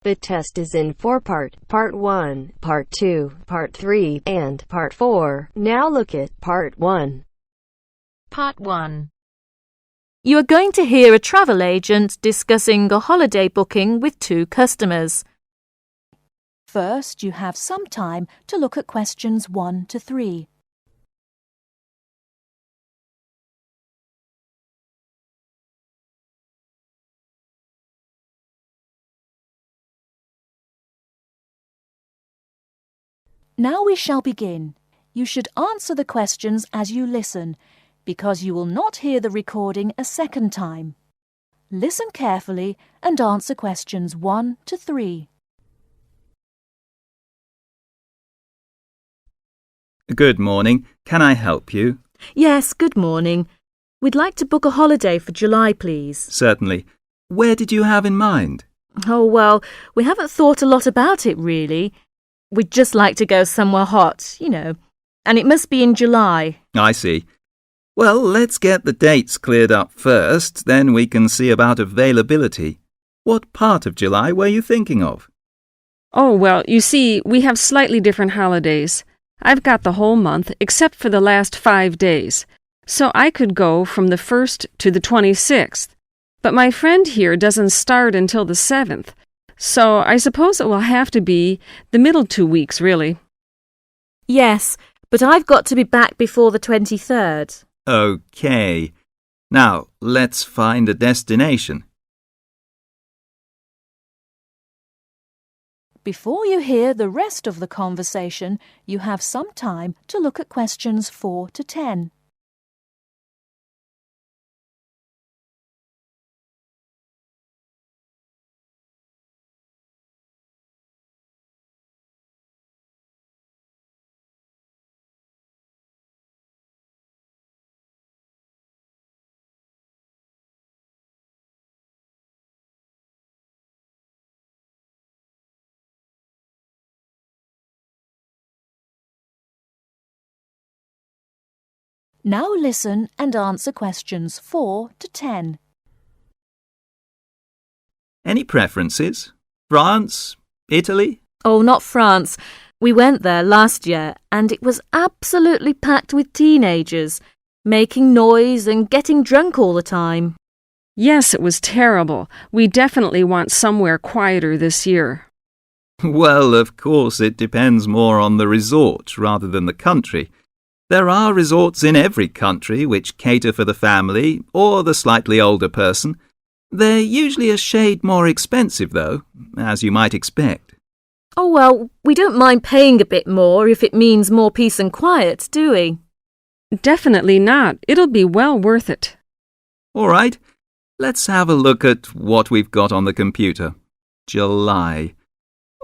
The test is in 4-part, Part 1, Part 2, Part 3, and Part 4. Now look at Part 1. Part 1. You are going to hear a travel agent discussing a holiday booking with two customers. First, you have some time to look at questions 1 to 3. Now we shall begin. You should answer the questions as you listen, because you will not hear the recording a second time. Listen carefully and answer questions 1 to 3. Good morning. Can I help you? Yes, good morning. We'd like to book a holiday for July, please. Certainly. Where did you have in mind? Oh, well, we haven't thought a lot about it, really. We'd just like to go somewhere hot, and it must be in July. I see. Well, let's get the dates cleared up first, then we can see about availability. What part of July were you thinking of? Oh, well, you see, we have slightly different holidays. I've got the whole month except for the last 5 days, so I could go from the 1st to the 26th. But my friend here doesn't start until the 7th, so I suppose it will have to be the middle 2 weeks, really. Yes, but I've got to be back before the 23rd. OK. Now, let's find a destination. Before you hear the rest of the conversation, you have some time to look at questions 4 to 10. Now listen and answer questions 4 to 10. Any preferences? France? Italy? Oh, not France. We went there last year and it was absolutely packed with teenagers, making noise and getting drunk all the time. Yes, it was terrible. We definitely want somewhere quieter this year. Well, of course, it depends more on the resort rather than the country. There are resorts in every country which cater for the family or the slightly older person. They're usually a shade more expensive, though, as you might expect. Oh, well, we don't mind paying a bit more if it means more peace and quiet, do we? Definitely not. It'll be well worth it. All right, let's have a look at what we've got on the computer. July.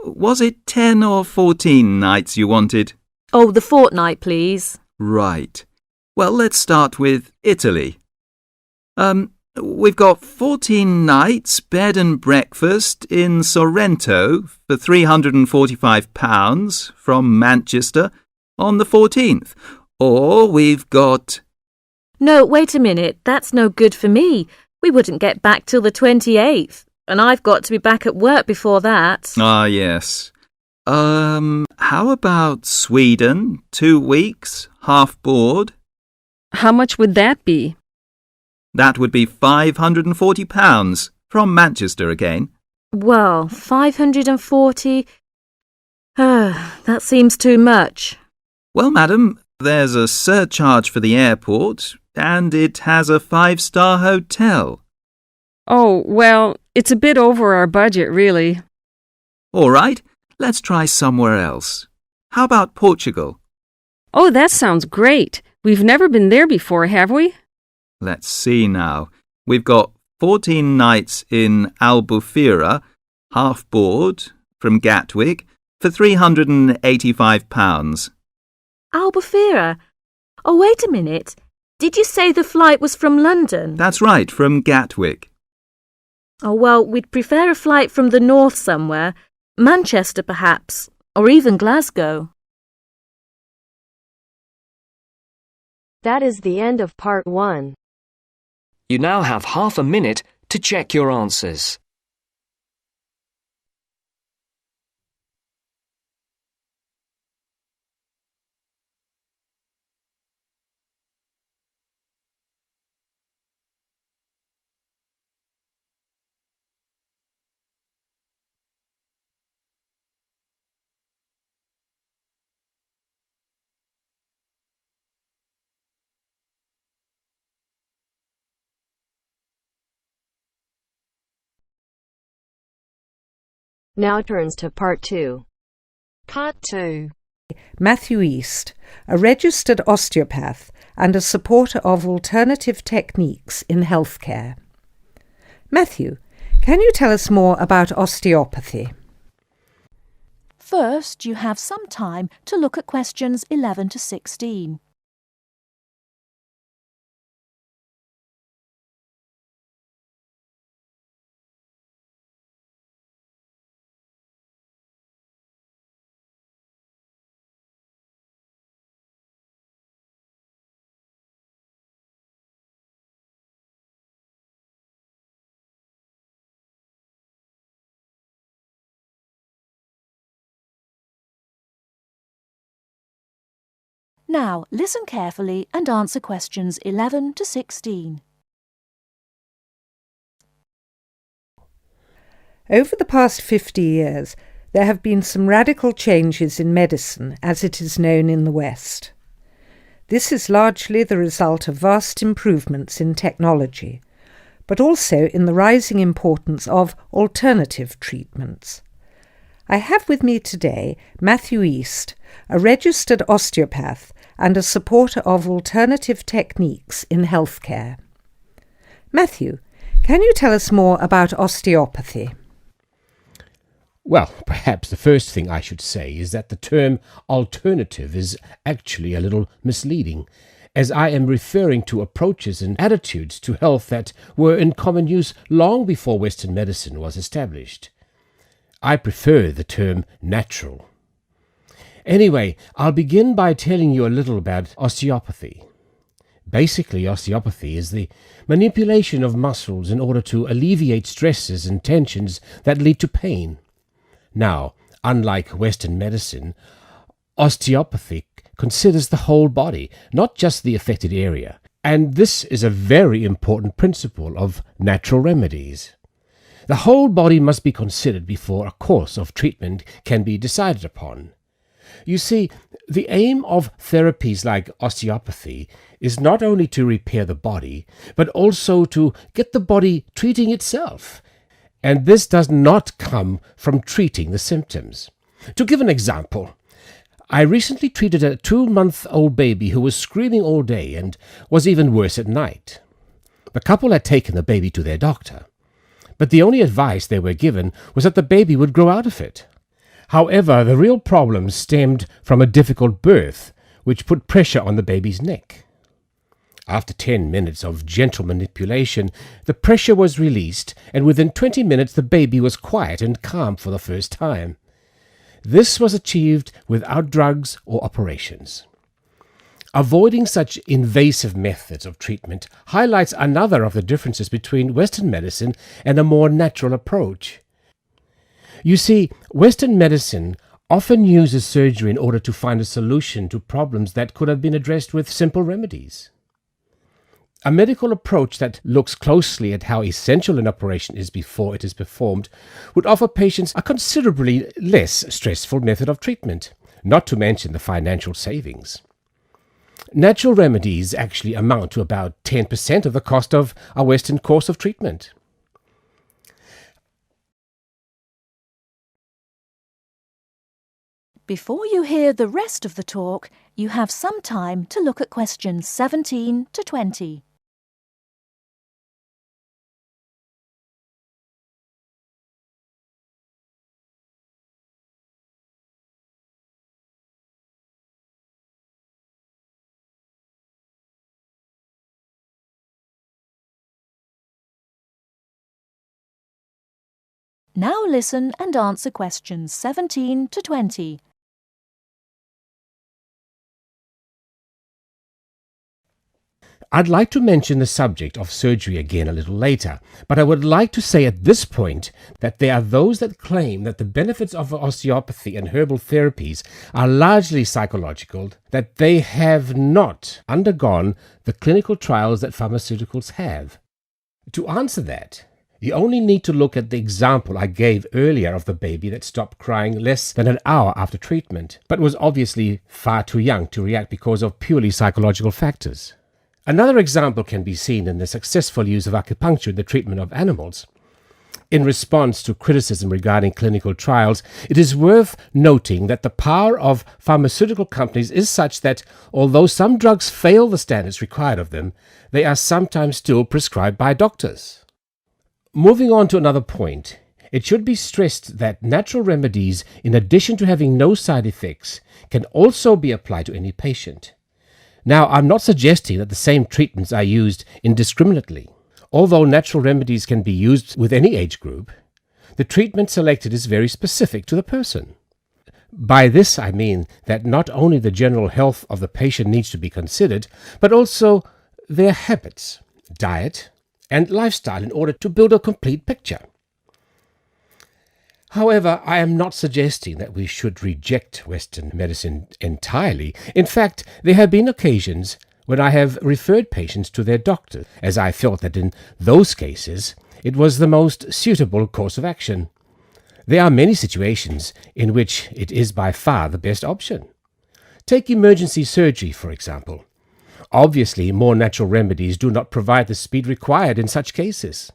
Was it 10 or 14 nights you wanted? Oh, the fortnight, please. Right. Well, let's start with Italy. We've got 14 nights bed and breakfast in Sorrento for £345 from Manchester on the 14th. Or we've got... No, wait a minute. That's no good for me. We wouldn't get back till the 28th, and I've got to be back at work before that. Ah, yes. How about Sweden? 2 weeks, half board? How much would that be? That would be £540 from Manchester again. Well, 540... that seems too much. Well, madam, there's a surcharge for the airport, and it has a 5-star hotel. Oh, well, it's a bit over our budget, really. All right. Let's try somewhere else. How about Portugal? Oh, that sounds great. We've never been there before, have we? Let's see now. We've got 14 nights in Albufeira, half board, from Gatwick, for £385. Albufeira? Oh, wait a minute. Did you say the flight was from London? That's right, from Gatwick. Oh, well, we'd prefer a flight from the north somewhere. Manchester, perhaps, or even Glasgow. That is the end of Part 1. You now have half a minute to check your answers. Now turns to Part 2. Part 2. Mathew East, a registered osteopath and a supporter of alternative techniques in healthcare. Mathew, can you tell us more about osteopathy? First, you have some time to look at questions 11 to 16. Now, listen carefully and answer questions 11 to 16. Over the past 50 years, there have been some radical changes in medicine as it is known in the West. This is largely the result of vast improvements in technology, but also in the rising importance of alternative treatments. I have with me today Mathew East, a registered osteopath and a supporter of alternative techniques in healthcare. Mathew, can you tell us more about osteopathy? Well, perhaps the first thing I should say is that the term alternative is actually a little misleading, as I am referring to approaches and attitudes to health that were in common use long before Western medicine was established. I prefer the term natural. Anyway, I'll begin by telling you a little about osteopathy. Basically, osteopathy is the manipulation of muscles in order to alleviate stresses and tensions that lead to pain. Now, unlike Western medicine, osteopathy considers the whole body, not just the affected area, and this is a very important principle of natural remedies. The whole body must be considered before a course of treatment can be decided upon. You see, the aim of therapies like osteopathy is not only to repair the body, but also to get the body treating itself. And this does not come from treating the symptoms. To give an example, I recently treated a 2-month-old baby who was screaming all day and was even worse at night. The couple had taken the baby to their doctor, but the only advice they were given was that the baby would grow out of it. However, the real problem stemmed from a difficult birth, which put pressure on the baby's neck. After 10 minutes of gentle manipulation, the pressure was released, and within 20 minutes the baby was quiet and calm for the first time. This was achieved without drugs or operations. Avoiding such invasive methods of treatment highlights another of the differences between Western medicine and a more natural approach. You see, Western medicine often uses surgery in order to find a solution to problems that could have been addressed with simple remedies. A medical approach that looks closely at how essential an operation is before it is performed would offer patients a considerably less stressful method of treatment, not to mention the financial savings. Natural remedies actually amount to about 10% of the cost of a Western course of treatment. Before you hear the rest of the talk, you have some time to look at questions 17 to 20. Now listen and answer questions 17 to 20. I'd like to mention the subject of surgery again a little later, but I would like to say at this point that there are those that claim that the benefits of osteopathy and herbal therapies are largely psychological, that they have not undergone the clinical trials that pharmaceuticals have. To answer that, you only need to look at the example I gave earlier of the baby that stopped crying less than an hour after treatment, but was obviously far too young to react because of purely psychological factors. Another example can be seen in the successful use of acupuncture in the treatment of animals. In response to criticism regarding clinical trials, it is worth noting that the power of pharmaceutical companies is such that, although some drugs fail the standards required of them, they are sometimes still prescribed by doctors. Moving on to another point, it should be stressed that natural remedies, in addition to having no side effects, can also be applied to any patient. Now, I'm not suggesting that the same treatments are used indiscriminately. Although natural remedies can be used with any age group, the treatment selected is very specific to the person. By this I mean that not only the general health of the patient needs to be considered, but also their habits, diet, and lifestyle in order to build a complete picture. However, I am not suggesting that we should reject Western medicine entirely. In fact, there have been occasions when I have referred patients to their doctor, as I felt that in those cases it was the most suitable course of action. There are many situations in which it is by far the best option. Take emergency surgery, for example. Obviously, more natural remedies do not provide the speed required in such cases.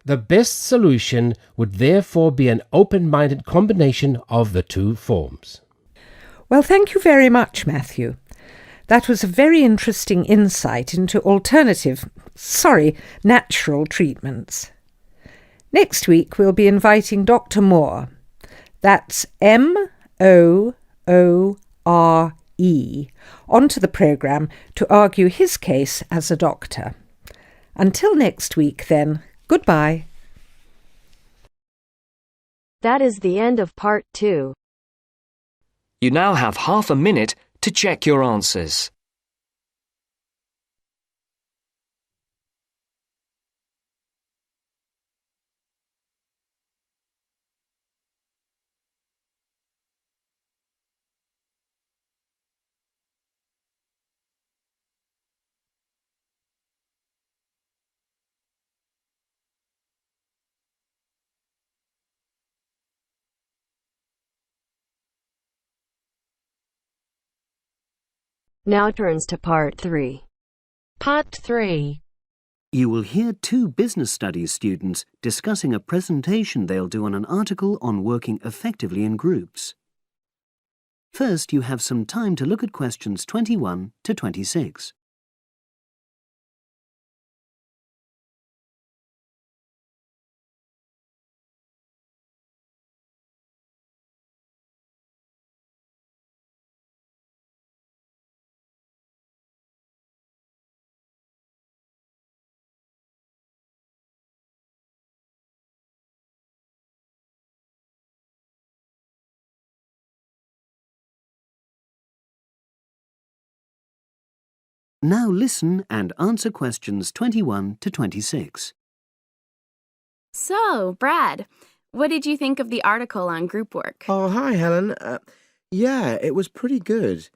The best solution would therefore be an open-minded combination of the two forms. Well, thank you very much, Matthew. That was a very interesting insight into natural treatments. Next week we'll be inviting Dr. Moore. That's Moore, onto the programme to argue his case as a doctor. Until next week then, goodbye. That is the end of part 2. You now have half a minute to check your answers. Now turns to part 3. Part 3. You will hear two business studies students discussing a presentation they'll do on an article on working effectively in groups. First, you have some time to look at questions 21 to 26. Now listen and answer questions 21 to 26. So, Brad, what did you think of the article on group work? Oh, hi, Helen. Yeah, it was pretty good,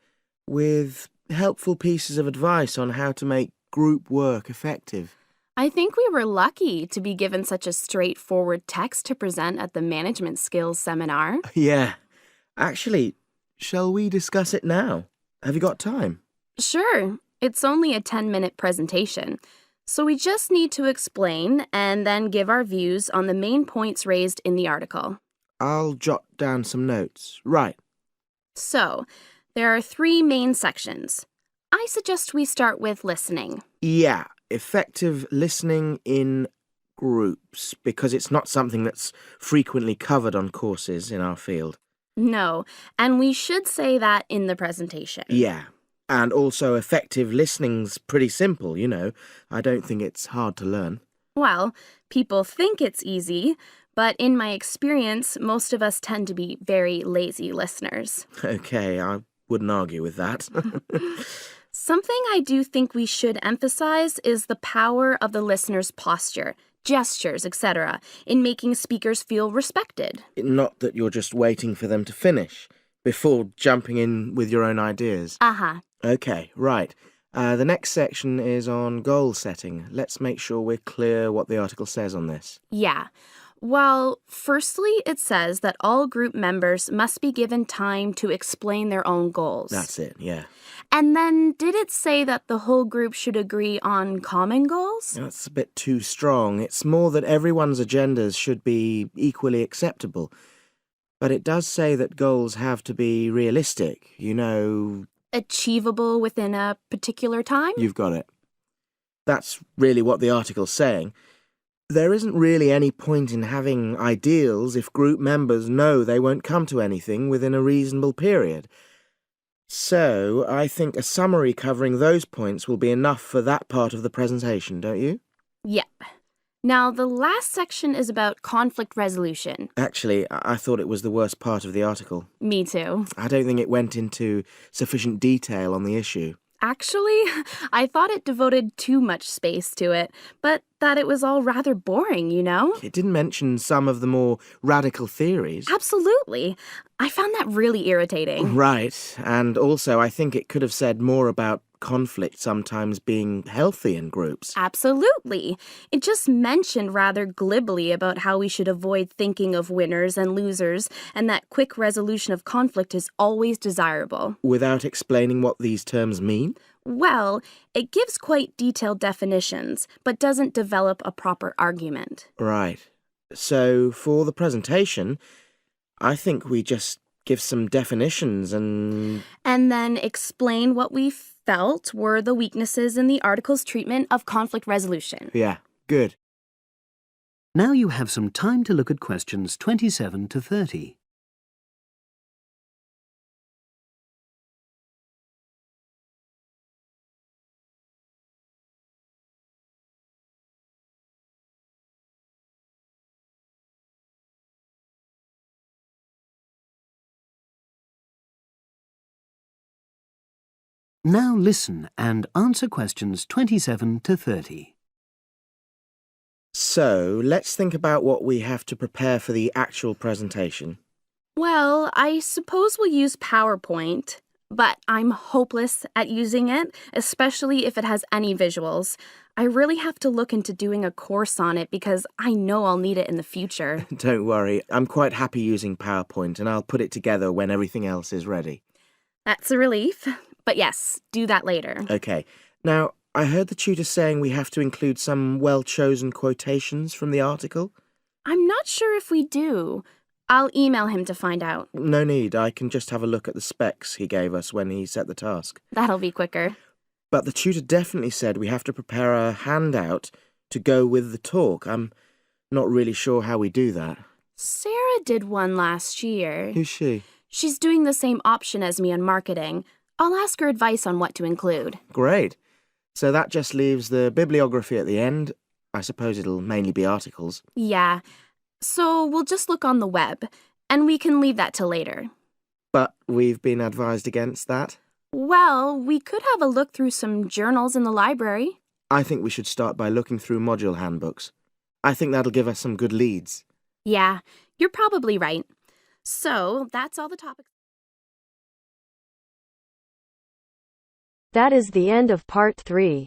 with helpful pieces of advice on how to make group work effective. I think we were lucky to be given such a straightforward text to present at the management skills seminar. Yeah. Actually, shall we discuss it now? Have you got time? Sure. It's only a 10-minute presentation, so we just need to explain and then give our views on the main points raised in the article. I'll jot down some notes. Right. So, there are 3 main sections. I suggest we start with listening. Yeah, effective listening in groups, because it's not something that's frequently covered on courses in our field. No, and we should say that in the presentation. Yeah. And also effective listening's pretty simple, you know. I don't think it's hard to learn. Well, people think it's easy, but in my experience, most of us tend to be very lazy listeners. Okay, I wouldn't argue with that. Something I do think we should emphasize is the power of the listener's posture, gestures, etc., in making speakers feel respected. Not that you're just waiting for them to finish before jumping in with your own ideas. Uh-huh. Okay, right. The next section is on goal setting. Let's make sure we're clear what the article says on this. Yeah. Well, firstly, it says that all group members must be given time to explain their own goals. That's it, yeah. And then, did it say that the whole group should agree on common goals? That's a bit too strong. It's more that everyone's agendas should be equally acceptable. But it does say that goals have to be realistic, Achievable within a particular time? You've got it. That's really what the article's saying. There isn't really any point in having ideals if group members know they won't come to anything within a reasonable period. So, I think a summary covering those points will be enough for that part of the presentation, don't you? Yeah. Now, the last section is about conflict resolution. Actually, I thought it was the worst part of the article. Me too. I don't think it went into sufficient detail on the issue. Actually, I thought it devoted too much space to it, but that it was all rather boring, It didn't mention some of the more radical theories. Absolutely. I found that really irritating. Right, and also I think it could have said more about conflict sometimes being healthy in groups. Absolutely. It just mentioned rather glibly about how we should avoid thinking of winners and losers, and that quick resolution of conflict is always desirable. Without explaining what these terms mean? Well, it gives quite detailed definitions, but doesn't develop a proper argument. Right. So, for the presentation, I think we just give some definitions and then explain what we felt were the weaknesses in the article's treatment of conflict resolution. Yeah, good. Now you have some time to look at questions 27 to 30. Now listen and answer questions 27 to 30. So, let's think about what we have to prepare for the actual presentation. Well, I suppose we'll use PowerPoint, but I'm hopeless at using it, especially if it has any visuals. I really have to look into doing a course on it because I know I'll need it in the future. Don't worry, I'm quite happy using PowerPoint and I'll put it together when everything else is ready. That's a relief. But yes, do that later. Okay. Now, I heard the tutor saying we have to include some well-chosen quotations from the article. I'm not sure if we do. I'll email him to find out. No need, I can just have a look at the specs he gave us when he set the task. That'll be quicker. But the tutor definitely said we have to prepare a handout to go with the talk. I'm not really sure how we do that. Sarah did one last year. Who's she? She's doing the same option as me on marketing. I'll ask her advice on what to include. Great. So that just leaves the bibliography at the end. I suppose it'll mainly be articles. Yeah. So we'll just look on the web, and we can leave that till later. But we've been advised against that. Well, we could have a look through some journals in the library. I think we should start by looking through module handbooks. I think that'll give us some good leads. Yeah, you're probably right. So that's all the topics. That is the end of part 3.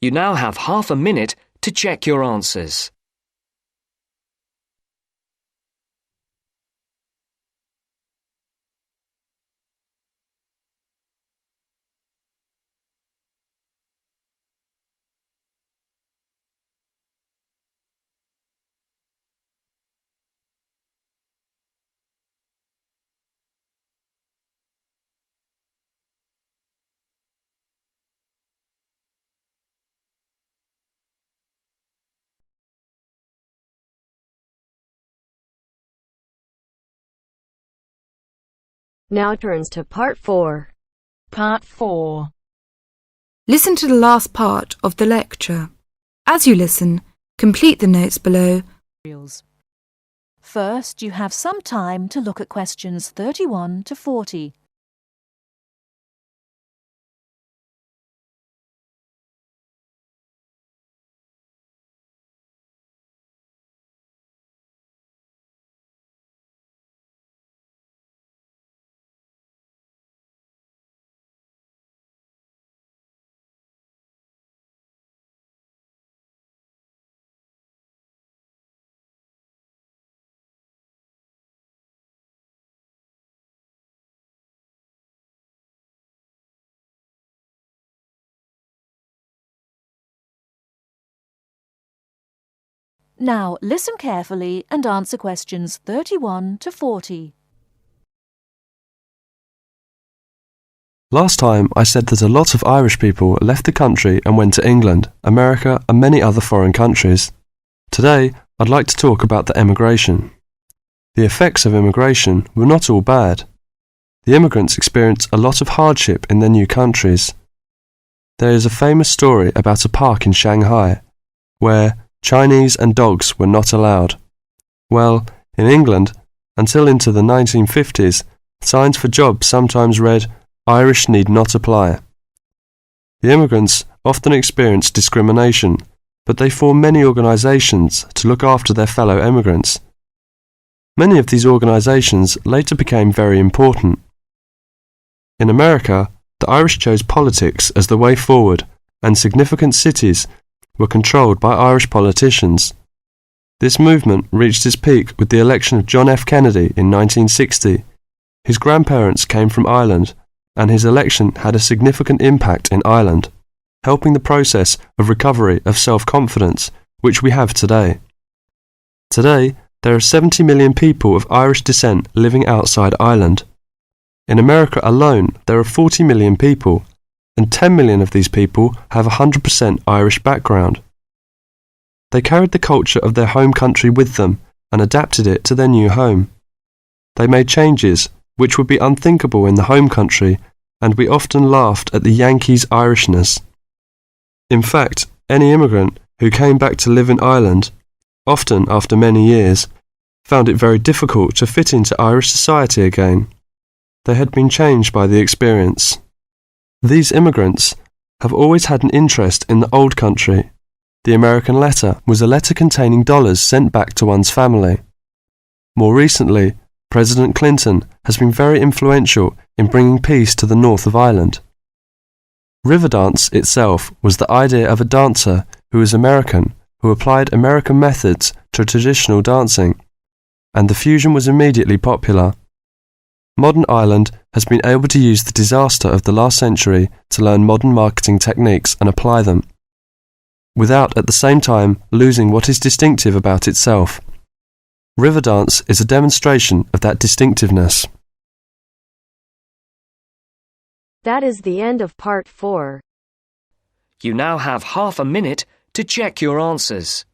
You now have half a minute to check your answers. Now turns to part 4. Part 4. Listen to the last part of the lecture. As you listen, complete the notes below. First, you have some time to look at questions 31 to 40. Now listen carefully and answer questions 31 to 40. Last time I said that a lot of Irish people left the country and went to England, America and many other foreign countries. Today I'd like to talk about the emigration. The effects of immigration were not all bad. The immigrants experienced a lot of hardship in their new countries. There is a famous story about a park in Shanghai where Chinese and dogs were not allowed. Well, in England, until into the 1950s, signs for jobs sometimes read, "Irish need not apply." The immigrants often experienced discrimination, but they formed many organisations to look after their fellow immigrants. Many of these organisations later became very important. In America, the Irish chose politics as the way forward, and significant cities were controlled by Irish politicians. This movement reached its peak with the election of John F. Kennedy in 1960. His grandparents came from Ireland, and his election had a significant impact in Ireland, helping the process of recovery of self-confidence which we have today. Today, there are 70 million people of Irish descent living outside Ireland. In America alone, there are 40 million people, and 10 million of these people have a 100% Irish background. They carried the culture of their home country with them and adapted it to their new home. They made changes which would be unthinkable in the home country, and we often laughed at the Yankees' Irishness. In fact, any immigrant who came back to live in Ireland, often after many years, found it very difficult to fit into Irish society again. They had been changed by the experience. These immigrants have always had an interest in the old country. The American letter was a letter containing dollars sent back to one's family. More recently, President Clinton has been very influential in bringing peace to the north of Ireland. Riverdance itself was the idea of a dancer who was American, who applied American methods to traditional dancing, and the fusion was immediately popular. Modern Ireland has been able to use the disaster of the last century to learn modern marketing techniques and apply them, without at the same time losing what is distinctive about itself. Riverdance is a demonstration of that distinctiveness. That is the end of part 4. You now have half a minute to check your answers.